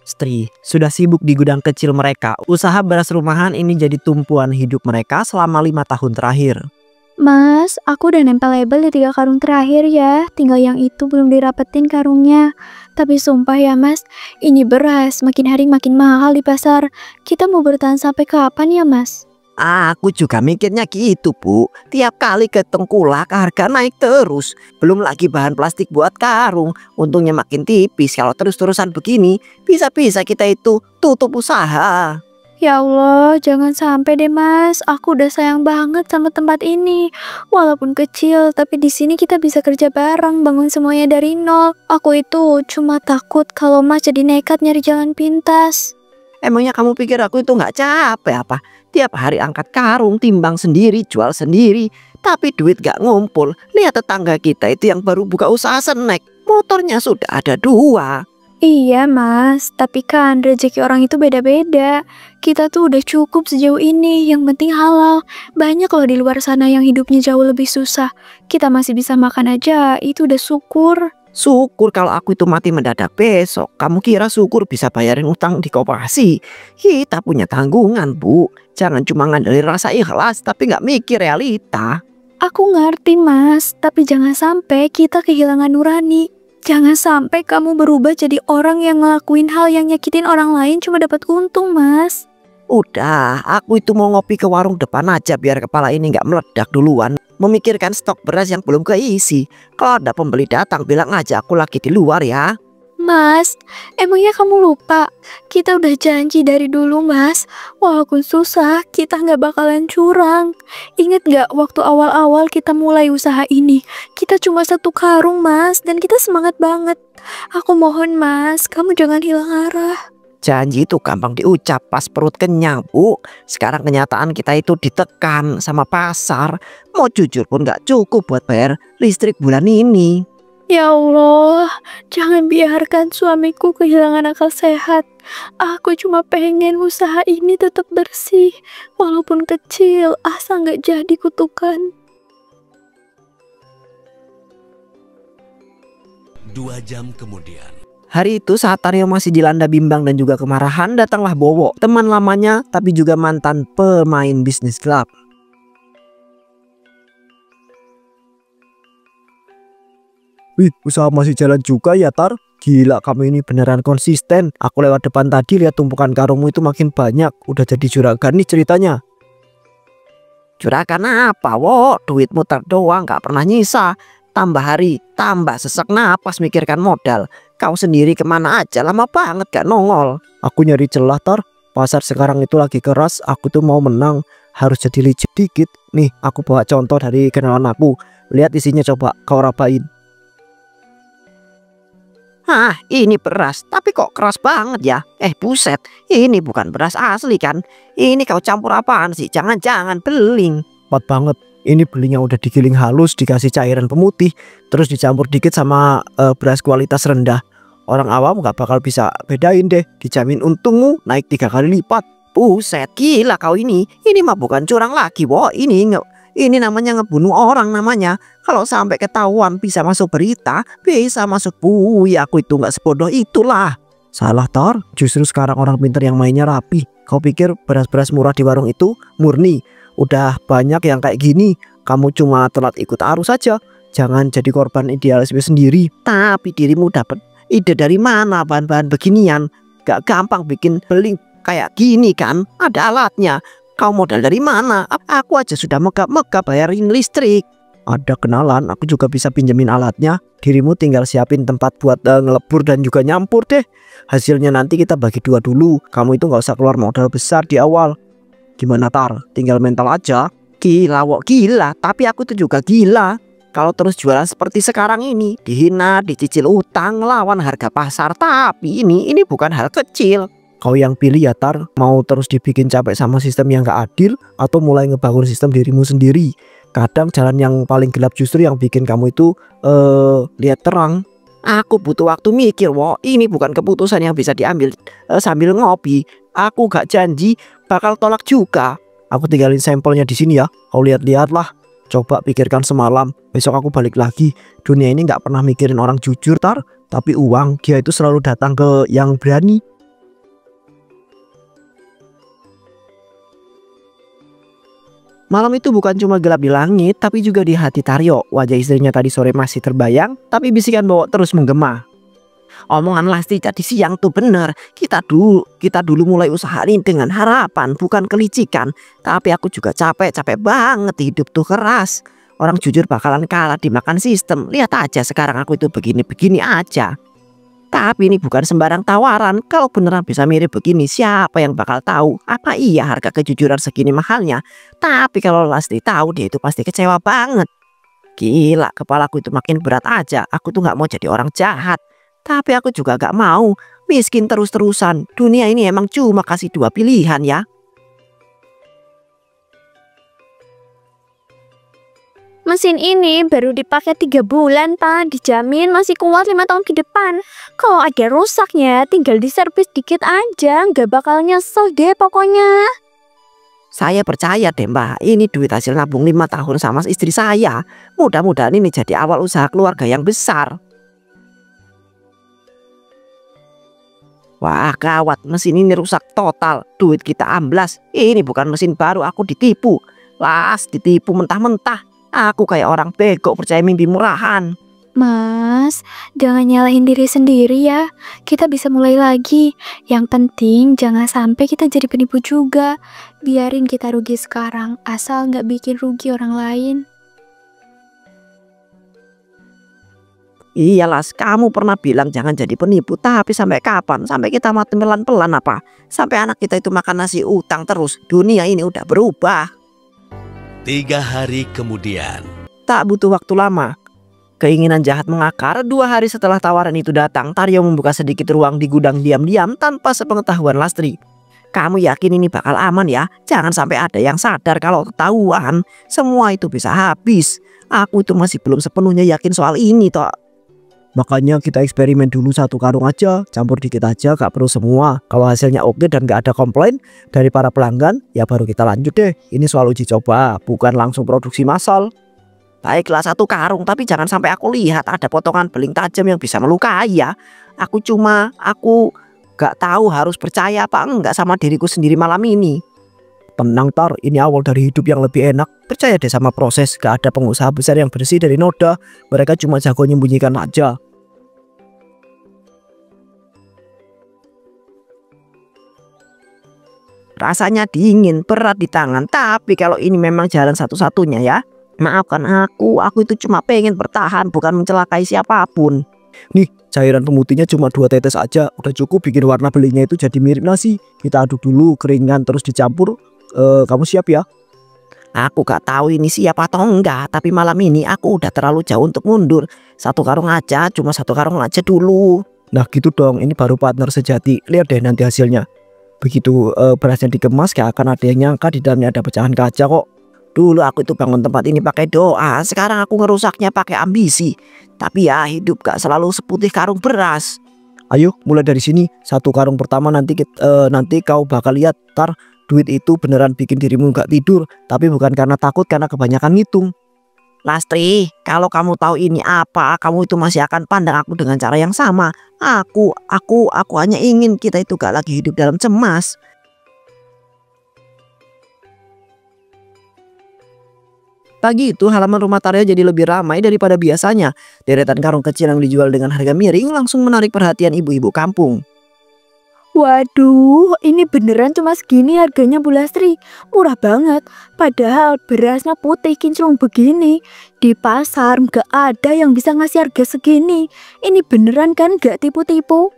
Istri sudah sibuk di gudang kecil mereka. Usaha beras rumahan ini jadi tumpuan hidup mereka selama 5 tahun terakhir. Mas, aku udah nempel label di 3 karung terakhir ya. Tinggal yang itu belum dirapetin karungnya. Tapi sumpah ya mas, ini beras makin hari makin mahal di pasar. Kita mau bertahan sampai kapan ya mas? Aku juga mikirnya gitu, Bu. Tiap kali ke Tengkulak harga naik terus. Belum lagi bahan plastik buat karung. Untungnya makin tipis. Kalau terus-terusan begini, bisa-bisa kita itu tutup usaha. Ya Allah, jangan sampai deh mas. Aku udah sayang banget sama tempat ini. Walaupun kecil, tapi di sini kita bisa kerja bareng, bangun semuanya dari nol. Aku itu cuma takut kalau mas jadi nekat nyari jalan pintas. Emangnya kamu pikir aku itu nggak capek apa? Tiap hari angkat karung, timbang sendiri, jual sendiri. Tapi duit gak ngumpul. Lihat tetangga kita itu yang baru buka usaha snack. Motornya sudah ada 2. Iya mas, tapi kan rezeki orang itu beda-beda. Kita tuh udah cukup sejauh ini, yang penting halal. Banyak loh di luar sana yang hidupnya jauh lebih susah. Kita masih bisa makan aja, itu udah syukur. Syukur kalau aku itu mati mendadak besok. Kamu kira syukur bisa bayarin utang di koperasi? Kita punya tanggungan, Bu. Jangan cuma ngandelin rasa ikhlas tapi nggak mikir realita. Aku ngerti mas, tapi jangan sampai kita kehilangan nurani. Jangan sampai kamu berubah jadi orang yang ngelakuin hal yang nyakitin orang lain cuma dapat untung mas. Udah, aku itu mau ngopi ke warung depan aja biar kepala ini nggak meledak duluan. Memikirkan stok beras yang belum keisi. Kalau ada pembeli datang bilang aja aku lagi di luar ya. Mas, emangnya kamu lupa? Kita udah janji dari dulu mas. Walaupun susah, kita nggak bakalan curang. Ingat nggak waktu awal-awal kita mulai usaha ini? Kita cuma 1 karung mas, dan kita semangat banget. Aku mohon mas, kamu jangan hilang arah. Janji itu gampang diucap pas perut kenyang, Bu. Sekarang kenyataan kita itu ditekan sama pasar. Mau jujur pun gak cukup buat bayar listrik bulan ini. Ya Allah, jangan biarkan suamiku kehilangan akal sehat. Aku cuma pengen usaha ini tetap bersih. Walaupun kecil, asal nggak jadi kutukan. 2 jam kemudian. Hari itu saat Aryo masih dilanda bimbang dan juga kemarahan, datanglah Bowo, teman lamanya tapi juga mantan pemain bisnis gelap. Wih, usaha masih jalan juga ya Tar? Gila, kamu ini beneran konsisten. Aku lewat depan tadi lihat tumpukan karungmu itu makin banyak. Udah jadi juragan nih ceritanya. Juragan apa, Wo? Duit muter doang, gak pernah nyisa. Tambah hari, tambah sesak napas mikirkan modal. Kau sendiri kemana aja, lama banget gak nongol. Aku nyari celah Tar. Pasar sekarang itu lagi keras, aku tuh mau menang. Harus jadi licik dikit. Nih, aku bawa contoh dari kenalan aku. Lihat isinya coba, kau rapain. Hah, ini beras, tapi kok keras banget ya? Buset, ini bukan beras asli kan? Ini kau campur apaan sih? Jangan-jangan beling. Pat banget, ini belingnya udah digiling halus, dikasih cairan pemutih, terus dicampur dikit sama beras kualitas rendah. Orang awam gak bakal bisa bedain deh, dijamin untungmu naik 3 kali lipat. Buset, gila kau ini mah bukan curang lagi, Wo. Ini namanya ngebunuh orang namanya. Kalau sampai ketahuan bisa masuk berita, bisa masuk bui. Aku itu nggak sebodoh itulah. Salah Tor, justru sekarang orang pintar yang mainnya rapi. Kau pikir beras-beras murah di warung itu murni? Udah banyak yang kayak gini. Kamu cuma telat ikut arus saja. Jangan jadi korban idealisme sendiri. Tapi dirimu dapat ide dari mana bahan-bahan beginian? Gak gampang bikin beling kayak gini kan? Ada alatnya. Kau modal dari mana? Aku aja sudah megap-megap bayarin listrik. Ada kenalan, aku juga bisa pinjemin alatnya. Dirimu tinggal siapin tempat buat ngelebur dan juga nyampur deh. Hasilnya nanti kita bagi 2 dulu. Kamu itu nggak usah keluar modal besar di awal. Gimana Tar? Tinggal mental aja. Gila, Wo, gila. Tapi aku tuh juga gila. Kalau terus jualan seperti sekarang ini, dihina, dicicil utang, lawan harga pasar. Tapi ini bukan hal kecil. Kau yang pilih ya Tar, mau terus dibikin capek sama sistem yang gak adil atau mulai ngebangun sistem dirimu sendiri. Kadang jalan yang paling gelap justru yang bikin kamu itu lihat terang. Aku butuh waktu mikir, Wo. Ini bukan keputusan yang bisa diambil sambil ngopi. Aku gak janji bakal tolak juga. Aku tinggalin sampelnya di sini ya. Kau lihat-lihat lah. Coba pikirkan semalam. Besok aku balik lagi. Dunia ini gak pernah mikirin orang jujur Tar, tapi uang dia itu selalu datang ke yang berani. Malam itu bukan cuma gelap di langit, tapi juga di hati Taryo. Wajah istrinya tadi sore masih terbayang, tapi bisikan Bowo terus menggema. Omongan Lastri tadi siang tuh bener. Kita dulu mulai usaha ini dengan harapan, bukan kelicikan. Tapi aku juga capek banget, hidup tuh keras. Orang jujur bakalan kalah dimakan sistem. Lihat aja sekarang aku itu begini-begini aja. Tapi ini bukan sembarang tawaran. Kalau beneran bisa mirip begini, siapa yang bakal tahu apa iya harga kejujuran segini mahalnya. Tapi kalau Lastri tahu, dia itu pasti kecewa banget. Gila, kepalaku itu makin berat aja. Aku tuh gak mau jadi orang jahat, tapi aku juga gak mau miskin terus-terusan. Dunia ini emang cuma kasih dua pilihan ya. Mesin ini baru dipakai 3 bulan, Pak. Dijamin masih kuat 5 tahun ke depan. Kalau ada rusaknya, tinggal diservis dikit aja. Nggak bakal nyesel deh pokoknya. Saya percaya deh Mbak, ini duit hasil nabung 5 tahun sama istri saya. Mudah-mudahan ini jadi awal usaha keluarga yang besar. Wah gawat, mesin ini rusak total. Duit kita amblas. Ini bukan mesin baru, aku ditipu. Ditipu mentah-mentah. Aku kayak orang bego percaya mimpi murahan. Mas, jangan nyalahin diri sendiri ya. Kita bisa mulai lagi. Yang penting jangan sampai kita jadi penipu juga. Biarin kita rugi sekarang, asal nggak bikin rugi orang lain. Iya Las, kamu pernah bilang jangan jadi penipu. Tapi sampai kapan? Sampai kita mati pelan-pelan apa? Sampai anak kita itu makan nasi utang terus. Dunia ini udah berubah. 3 hari kemudian. Tak butuh waktu lama. Keinginan jahat mengakar. 2 hari setelah tawaran itu datang, Taryo membuka sedikit ruang di gudang diam-diam tanpa sepengetahuan Lastri. Kamu yakin ini bakal aman ya? Jangan sampai ada yang sadar kalau ketahuan. Semua itu bisa habis. Aku itu masih belum sepenuhnya yakin soal ini toh. Makanya kita eksperimen dulu 1 karung aja, campur dikit aja, gak perlu semua. Kalau hasilnya oke dan gak ada komplain dari para pelanggan, ya baru kita lanjut deh. Ini soal uji coba, bukan langsung produksi massal. Baiklah 1 karung, tapi jangan sampai aku lihat ada potongan beling tajam yang bisa melukai ya. Aku gak tahu harus percaya apa enggak sama diriku sendiri malam ini. Tenang Tar, ini awal dari hidup yang lebih enak. Percaya deh sama proses, gak ada pengusaha besar yang bersih dari noda. Mereka cuma jago menyembunyikan aja. Rasanya dingin, berat di tangan. Tapi kalau ini memang jalan satu-satunya ya. Maafkan aku itu cuma pengen bertahan, bukan mencelakai siapapun. Nih, cairan pemutihnya cuma 2 tetes aja. Udah cukup bikin warna belingnya itu jadi mirip nasi. Kita aduk dulu, keringan terus dicampur. Kamu siap ya? Aku gak tahu ini siap atau enggak. Tapi malam ini aku udah terlalu jauh untuk mundur. 1 karung aja, cuma 1 karung aja dulu. Nah gitu dong, ini baru partner sejati. Lihat deh nanti hasilnya. Begitu berasnya dikemas, gak akan ada yang nyangka di dalamnya ada pecahan kaca kok. Dulu aku itu bangun tempat ini pakai doa, sekarang aku ngerusaknya pakai ambisi. Tapi ya hidup gak selalu seputih karung beras. Ayo mulai dari sini. 1 karung pertama nanti kau bakal lihat Tar, duit itu beneran bikin dirimu gak tidur. Tapi bukan karena takut, karena kebanyakan ngitung. Lastri, kalau kamu tahu ini apa, kamu itu masih akan pandang aku dengan cara yang sama. Aku hanya ingin kita itu gak lagi hidup dalam cemas. Pagi itu halaman rumah Taryo jadi lebih ramai daripada biasanya. Deretan karung kecil yang dijual dengan harga miring langsung menarik perhatian ibu-ibu kampung. Waduh, ini beneran cuma segini harganya Bu Lastri. Murah banget. Padahal berasnya putih kinclong begini. Di pasar nggak ada yang bisa ngasih harga segini. Ini beneran kan nggak tipu-tipu?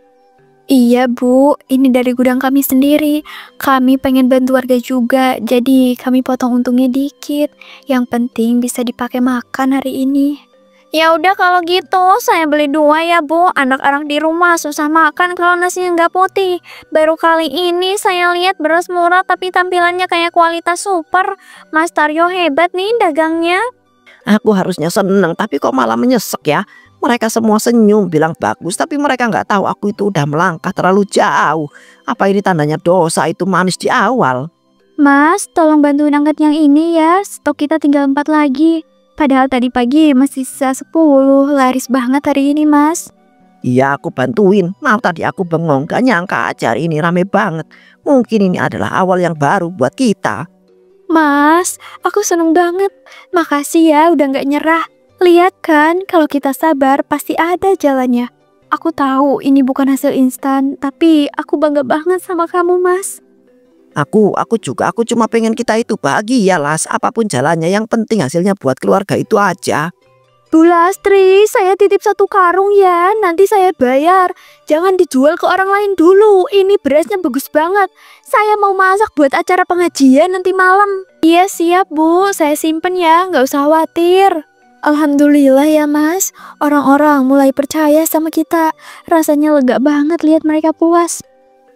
Iya Bu, ini dari gudang kami sendiri. Kami pengen bantu warga juga, jadi kami potong untungnya dikit. Yang penting bisa dipakai makan hari ini. Ya udah kalau gitu saya beli 2 ya Bu. Anak-anak di rumah susah makan kalau nasinya nggak putih. Baru kali ini saya lihat beras murah tapi tampilannya kayak kualitas super. Mas Taryo hebat nih dagangnya. Aku harusnya seneng tapi kok malah menyesek ya. Mereka semua senyum bilang bagus, tapi mereka nggak tahu aku itu udah melangkah terlalu jauh. Apa ini tandanya dosa itu manis di awal? Mas, tolong bantuin angkat yang ini ya. Stok kita tinggal 4 lagi. Padahal tadi pagi masih sisa 10. Laris banget hari ini Mas. Iya aku bantuin. Maaf tadi aku bengong, gak nyangka acara ini rame banget. Mungkin ini adalah awal yang baru buat kita. Mas, aku seneng banget. Makasih ya udah gak nyerah. Lihat kan, kalau kita sabar pasti ada jalannya. Aku tahu ini bukan hasil instan, tapi aku bangga banget sama kamu, Mas. Aku juga, aku cuma pengen kita itu bahagia, Las. Apapun jalannya, yang penting hasilnya buat keluarga itu aja. Bu Lastri, saya titip 1 karung ya, nanti saya bayar. Jangan dijual ke orang lain dulu, ini berasnya bagus banget. Saya mau masak buat acara pengajian nanti malam. Iya siap Bu, saya simpen ya, nggak usah khawatir. Alhamdulillah ya Mas, orang-orang mulai percaya sama kita. Rasanya lega banget lihat mereka puas.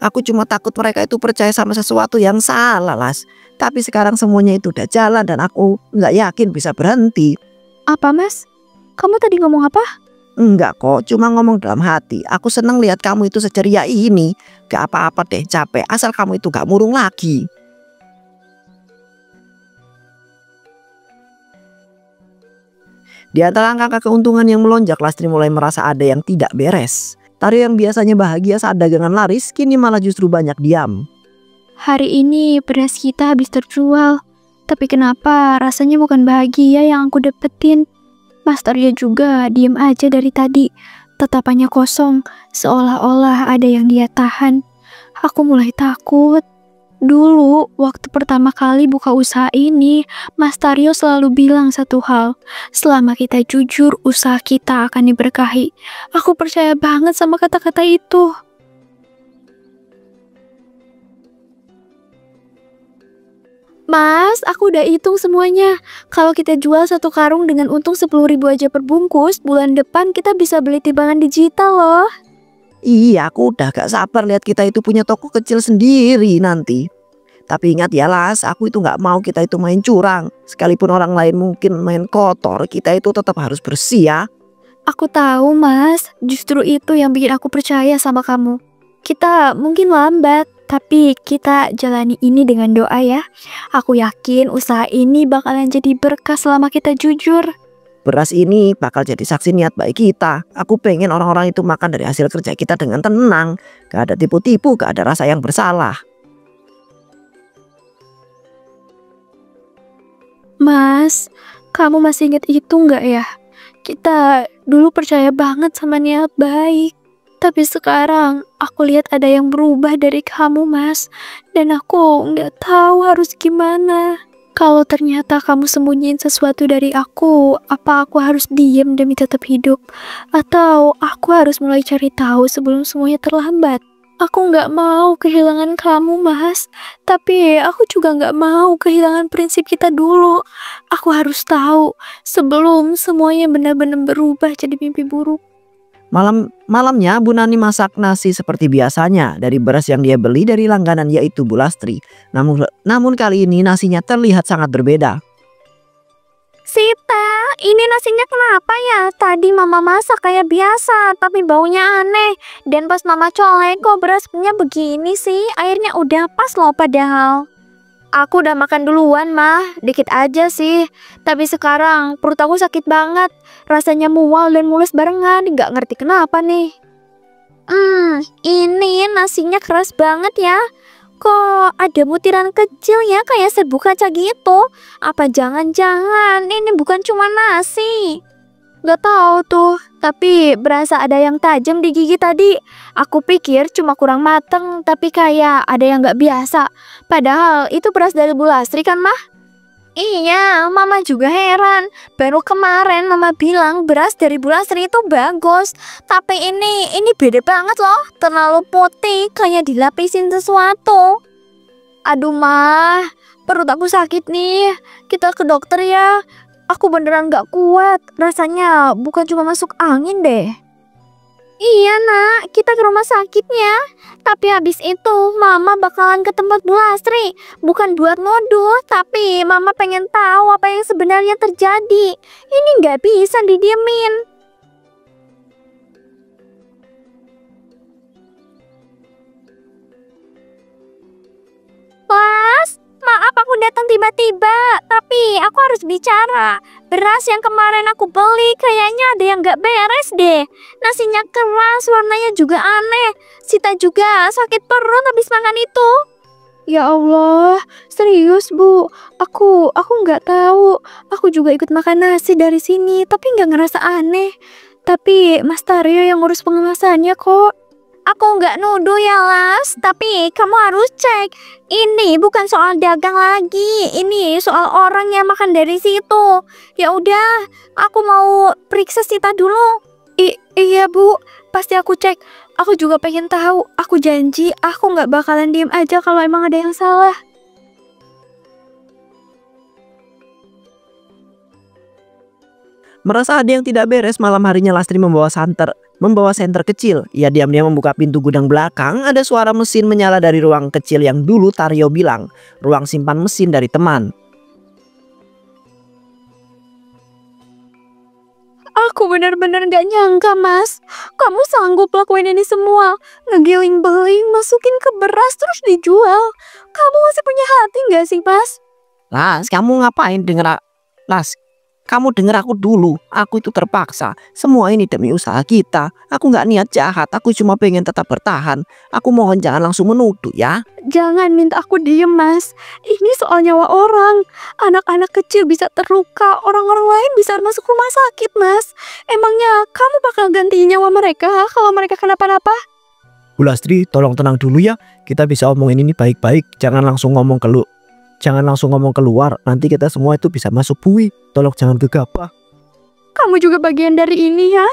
Aku cuma takut mereka itu percaya sama sesuatu yang salah, Las. Tapi sekarang semuanya itu udah jalan dan aku nggak yakin bisa berhenti. Apa Mas? Kamu tadi ngomong apa? Enggak kok, cuma ngomong dalam hati. Aku seneng lihat kamu itu seceria ini. Gak apa-apa deh, capek. Asal kamu itu gak murung lagi. Di antara angka keuntungan yang melonjak, Lastri mulai merasa ada yang tidak beres. Tari yang biasanya bahagia saat dagangan laris, kini malah justru banyak diam. Hari ini beras kita habis terjual. Tapi kenapa rasanya bukan bahagia yang aku dapetin? Mas Taryo juga diem aja dari tadi. Tatapannya kosong, seolah-olah ada yang dia tahan. Aku mulai takut. Dulu, waktu pertama kali buka usaha ini, Mas Taryo selalu bilang satu hal. Selama kita jujur, usaha kita akan diberkahi. Aku percaya banget sama kata-kata itu. Mas, aku udah hitung semuanya. Kalau kita jual 1 karung dengan untung 10.000 aja per bungkus, bulan depan kita bisa beli timbangan digital loh. Iya, aku udah gak sabar lihat kita itu punya toko kecil sendiri nanti. Tapi ingat ya Las, aku itu gak mau kita itu main curang. Sekalipun orang lain mungkin main kotor, kita itu tetap harus bersih ya. Aku tahu Mas, justru itu yang bikin aku percaya sama kamu. Kita mungkin lambat, tapi kita jalani ini dengan doa ya. Aku yakin usaha ini bakalan jadi berkah selama kita jujur. Beras ini bakal jadi saksi niat baik kita. Aku pengen orang-orang itu makan dari hasil kerja kita dengan tenang. Gak ada tipu-tipu, gak ada rasa yang bersalah. Mas, kamu masih ingat itu nggak ya? Kita dulu percaya banget sama niat baik. Tapi sekarang aku lihat ada yang berubah dari kamu Mas. Dan aku nggak tahu harus gimana. Kalau ternyata kamu sembunyiin sesuatu dari aku, apa aku harus diem demi tetap hidup? Atau aku harus mulai cari tahu sebelum semuanya terlambat? Aku nggak mau kehilangan kamu Mas. Tapi aku juga nggak mau kehilangan prinsip kita dulu. Aku harus tahu sebelum semuanya benar-benar berubah jadi mimpi buruk. Malamnya Bu Nani masak nasi seperti biasanya dari beras yang dia beli dari langganan yaitu Bu Lastri. Namun kali ini nasinya terlihat sangat berbeda. Sita, ini nasinya kenapa ya? Tadi mama masak kayak biasa, tapi baunya aneh. Dan pas mama colek kok berasnya begini sih? Airnya udah pas loh padahal. Aku udah makan duluan mah, dikit aja sih. Tapi sekarang perut aku sakit banget. Rasanya mual dan mules barengan, gak ngerti kenapa nih. Ini nasinya keras banget ya. Kok ada butiran kecil ya kayak serbuk kaca gitu? Apa jangan-jangan ini bukan cuma nasi? Gak tahu tuh, tapi berasa ada yang tajam di gigi tadi. Aku pikir cuma kurang mateng, tapi kayak ada yang gak biasa. Padahal itu beras dari Bu Lastri kan mah? Iya, mama juga heran. Baru kemarin mama bilang beras dari Bu Lastri itu bagus. Tapi ini beda banget loh. Terlalu putih, kayak dilapisin sesuatu. Aduh mah, perut aku sakit nih. Kita ke dokter ya. Aku beneran gak kuat. Rasanya bukan cuma masuk angin deh. Iya nak, kita ke rumah sakitnya. Tapi habis itu mama bakalan ke tempat Bu Lastri. Bukan buat nuduh, tapi mama pengen tahu apa yang sebenarnya terjadi. Ini gak bisa didiemin. Mas, maaf aku datang tiba-tiba, tapi aku harus bicara. Beras yang kemarin aku beli kayaknya ada yang gak beres deh. Nasinya keras, warnanya juga aneh. Sita juga sakit perut habis makan itu. Ya Allah, serius Bu. Aku nggak tahu. Aku juga ikut makan nasi dari sini, tapi nggak ngerasa aneh. Tapi Mas Taryo yang ngurus pengemasannya kok. Aku nggak nuduh ya Las, tapi kamu harus cek. Ini bukan soal dagang lagi, ini soal orang yang makan dari situ. Ya udah, aku mau periksa Sita dulu. Iya Bu, pasti aku cek. Aku juga pengen tahu. Aku janji aku nggak bakalan diem aja kalau emang ada yang salah. Merasa ada yang tidak beres, malam harinya Lastri membawa senter kecil. Ia diam-diam membuka pintu gudang belakang. Ada suara mesin menyala dari ruang kecil yang dulu Taryo bilang ruang simpan mesin dari teman. Aku benar-benar gak nyangka Mas. Kamu sanggup lakuin ini semua. Ngegiling-beling, masukin ke beras terus dijual. Kamu masih punya hati gak sih Mas? Las, kamu ngapain Las, kamu denger aku dulu. Aku itu terpaksa. Semua ini demi usaha kita. Aku nggak niat jahat. Aku cuma pengen tetap bertahan. Aku mohon jangan langsung menuduh ya. Jangan minta aku diem Mas. Ini soal nyawa orang. Anak-anak kecil bisa terluka. Orang-orang lain bisa masuk rumah sakit Mas. Emangnya kamu bakal ganti nyawa mereka kalau mereka kenapa-napa? Bu Lastri, tolong tenang dulu ya. Kita bisa omongin ini baik-baik. Jangan langsung ngomong keluar. Nanti kita semua itu bisa masuk bui. Tolong jangan gegabah. Kamu juga bagian dari ini ya.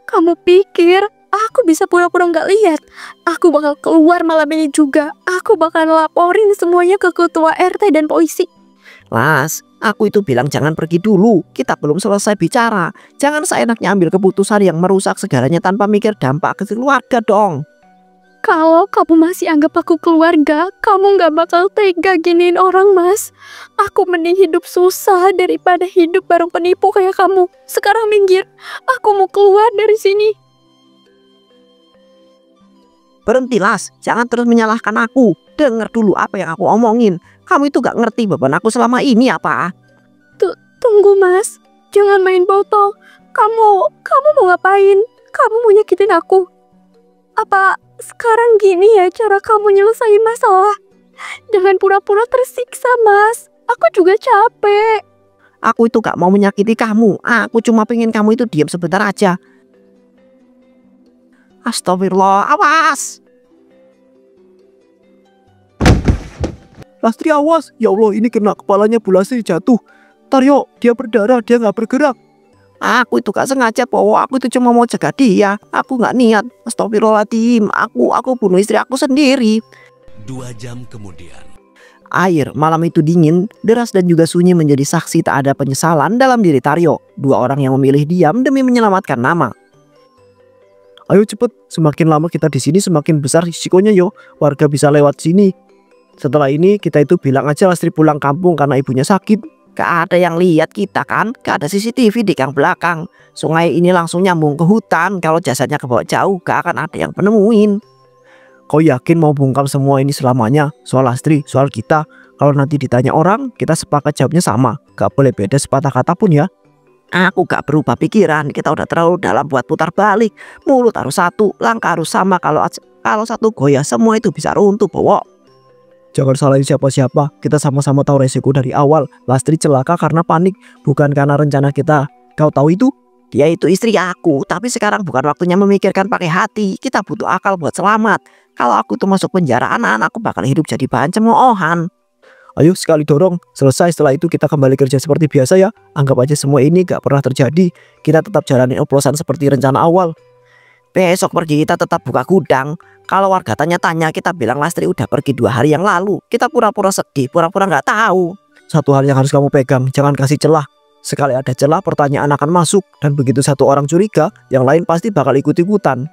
Kamu pikir aku bisa pura-pura nggak lihat? Aku bakal keluar malam ini juga. Aku bakal laporin semuanya ke ketua RT dan polisi. Las, aku itu bilang jangan pergi dulu. Kita belum selesai bicara. Jangan seenaknya ambil keputusan yang merusak segalanya tanpa mikir dampak ke keluarga dong. Kalau kamu masih anggap aku keluarga, kamu nggak bakal tega giniin orang Mas. Aku mending hidup susah daripada hidup bareng penipu kayak kamu. Sekarang minggir, aku mau keluar dari sini. Berhenti Las, jangan terus menyalahkan aku. Dengar dulu apa yang aku omongin. Kamu itu gak ngerti beban aku selama ini apa? Tunggu Mas, jangan main botol. Kamu mau ngapain? Kamu mau nyakitin aku? Apa sekarang gini ya cara kamu nyelesain masalah? Jangan pura-pura tersiksa Mas. Aku juga capek. Aku itu gak mau menyakiti kamu. Aku cuma pengen kamu itu diam sebentar aja. Astagfirullah, awas. Lastri awas. Ya Allah, ini kena kepalanya Bu Lastri jatuh. Taryo, dia berdarah, dia gak bergerak. Aku itu gak sengaja bahwa aku itu cuma mau jaga dia. Aku gak niat. Astagfirullahaladzim. Aku bunuh istri aku sendiri. 2 jam kemudian. Air malam itu dingin, deras dan juga sunyi menjadi saksi tak ada penyesalan dalam diri Taryo. 2 orang yang memilih diam demi menyelamatkan nama. Ayo cepet, semakin lama kita di sini semakin besar risikonya yo. Warga bisa lewat sini. Setelah ini kita itu bilang aja Lastri pulang kampung karena ibunya sakit. Gak ada yang lihat kita kan, gak ada CCTV di gang belakang. Sungai ini langsung nyambung ke hutan. Kalau jasadnya kebawa jauh gak akan ada yang penemuin. Kau yakin mau bungkam semua ini selamanya? Soal Lastri, soal kita. Kalau nanti ditanya orang, kita sepakat jawabnya sama. Gak boleh beda sepatah kata pun ya. Aku gak berubah pikiran. Kita udah terlalu dalam buat putar balik. Mulut harus satu, langkah harus sama. Kalau satu goyah semua itu bisa runtuh bawa. Jangan salahin siapa-siapa. Kita sama-sama tahu resiko dari awal. Lastri celaka karena panik, bukan karena rencana kita. Kau tahu itu? Dia itu istri aku. Tapi sekarang bukan waktunya memikirkan pakai hati. Kita butuh akal buat selamat. Kalau aku tuh masuk penjara, anak-anakku bakal hidup jadi bahan cemoohan. Ayo sekali dorong. Selesai, setelah itu kita kembali kerja seperti biasa ya. Anggap aja semua ini gak pernah terjadi. Kita tetap jalanin oplosan seperti rencana awal. Besok pergi kita tetap buka gudang. Kalau warga tanya-tanya kita bilang Lastri udah pergi 2 hari yang lalu. Kita pura-pura sedih, pura-pura gak tahu. Satu hal yang harus kamu pegang, jangan kasih celah. Sekali ada celah pertanyaan akan masuk. Dan begitu satu orang curiga, yang lain pasti bakal ikut-ikutan.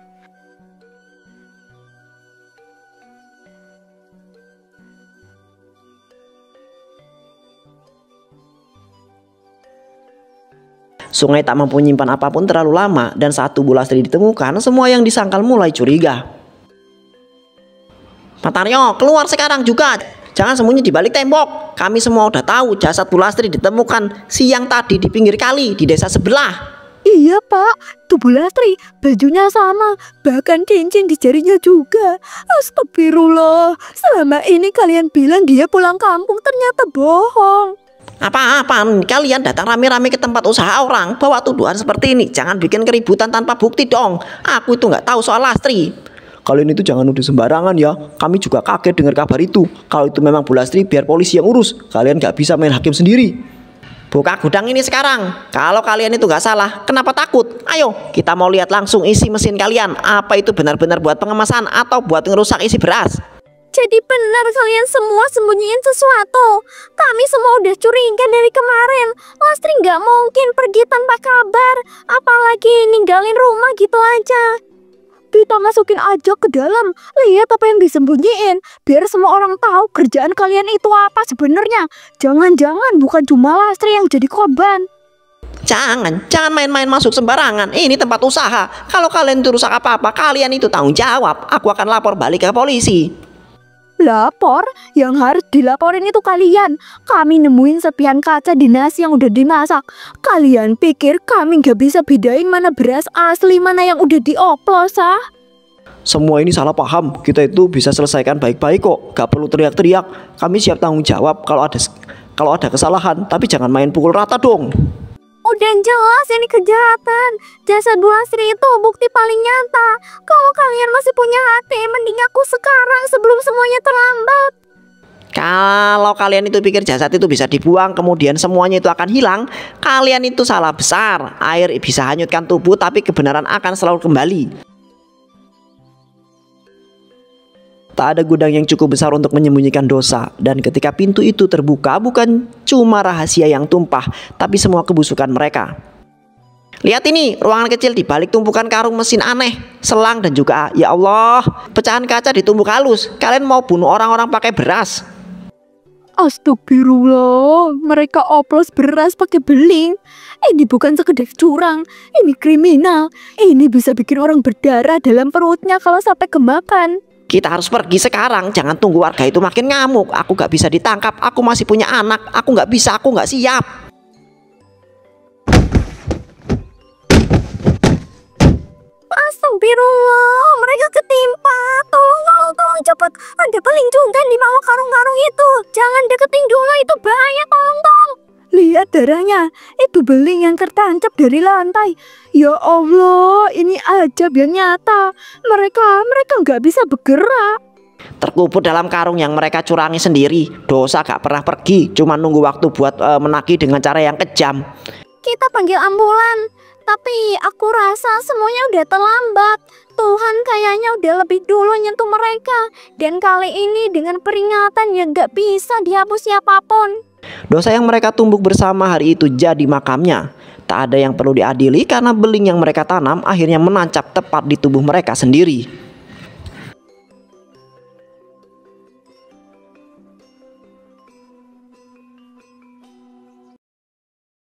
Sungai tak mampu menyimpan apapun terlalu lama, dan saat tubuh Lastri ditemukan, semua yang disangkal mulai curiga. Pak Taryo, keluar sekarang juga. Jangan sembunyi di balik tembok. Kami semua udah tahu jasad Bu Lastri ditemukan siang tadi di pinggir kali di desa sebelah. Iya Pak, tubuh Lastri, bajunya sama, bahkan cincin di jarinya juga. Astagfirullah, selama ini kalian bilang dia pulang kampung, ternyata bohong. Apa-apaan kalian datang rame-rame ke tempat usaha orang bawa tuduhan seperti ini? Jangan bikin keributan tanpa bukti dong. Aku itu nggak tahu soal Lastri. Kalian itu jangan nuduh sembarangan ya. Kami juga kaget dengar kabar itu. Kalau itu memang Bu Lastri, biar polisi yang urus. Kalian nggak bisa main hakim sendiri. Buka gudang ini sekarang. Kalau kalian itu nggak salah, kenapa takut? Ayo, kita mau lihat langsung isi mesin kalian. Apa itu benar-benar buat pengemasan atau buat ngerusak isi beras? Jadi benar kalian semua sembunyiin sesuatu. Kami semua udah curiga dari kemarin. Lastri nggak mungkin pergi tanpa kabar, apalagi ninggalin rumah gitu aja. Kita masukin aja ke dalam, lihat apa yang disembunyiin, biar semua orang tahu kerjaan kalian itu apa sebenarnya. Jangan-jangan bukan cuma Lastri yang jadi korban. Jangan main-main masuk sembarangan. Ini tempat usaha. Kalau kalian itu rusak apa-apa, kalian itu tanggung jawab. Aku akan lapor balik ke polisi. Lapor? Yang harus dilaporin itu kalian. Kami nemuin serpihan kaca di nasi yang udah dimasak. Kalian pikir kami gak bisa bedain mana beras asli, mana yang udah dioplos, ah? Semua ini salah paham. Kita itu bisa selesaikan baik-baik kok. Gak perlu teriak-teriak. Kami siap tanggung jawab kalau ada kesalahan. Tapi jangan main pukul rata dong. Udah jelas ini kejahatan. Jasad Bu Lastri itu bukti paling nyata. Kalau kalian masih punya hati, mending aku sekarang sebelum semuanya terlambat. Kalau kalian itu pikir jasad itu bisa dibuang kemudian semuanya itu akan hilang, kalian itu salah besar. Air bisa hanyutkan tubuh, tapi kebenaran akan selalu kembali. Tak ada gudang yang cukup besar untuk menyembunyikan dosa. Dan ketika pintu itu terbuka, bukan cuma rahasia yang tumpah, tapi semua kebusukan mereka. Lihat ini, ruangan kecil di balik tumpukan karung mesin aneh, selang dan juga, ya Allah, pecahan kaca ditumbuk halus. Kalian mau bunuh orang-orang pakai beras? Astagfirullah, mereka oplos beras pakai beling. Ini bukan sekedar curang, ini kriminal. Ini bisa bikin orang berdarah dalam perutnya kalau sampai kemakan. Kita harus pergi sekarang, jangan tunggu warga itu makin ngamuk. Aku gak bisa ditangkap, aku masih punya anak. Aku gak bisa, aku gak siap. Astagfirullah, mereka ketimpa. Tolong cepat. Ada beling juga di bawah karung-karung itu. Jangan deketin dulu, itu bahaya, tolong. Lihat darahnya, itu beling yang tertancap dari lantai. Ya Allah, ini aja biar nyata. Mereka nggak bisa bergerak. Terkubur dalam karung yang mereka curangi sendiri. Dosa gak pernah pergi, cuma nunggu waktu buat menagih dengan cara yang kejam. Kita panggil ambulan, tapi aku rasa semuanya udah terlambat. Tuhan kayaknya udah lebih dulu nyentuh mereka. Dan kali ini dengan peringatan yang gak bisa dihapus siapapun. Dosa yang mereka tumbuk bersama hari itu jadi makamnya. Tak ada yang perlu diadili karena beling yang mereka tanam akhirnya menancap tepat di tubuh mereka sendiri.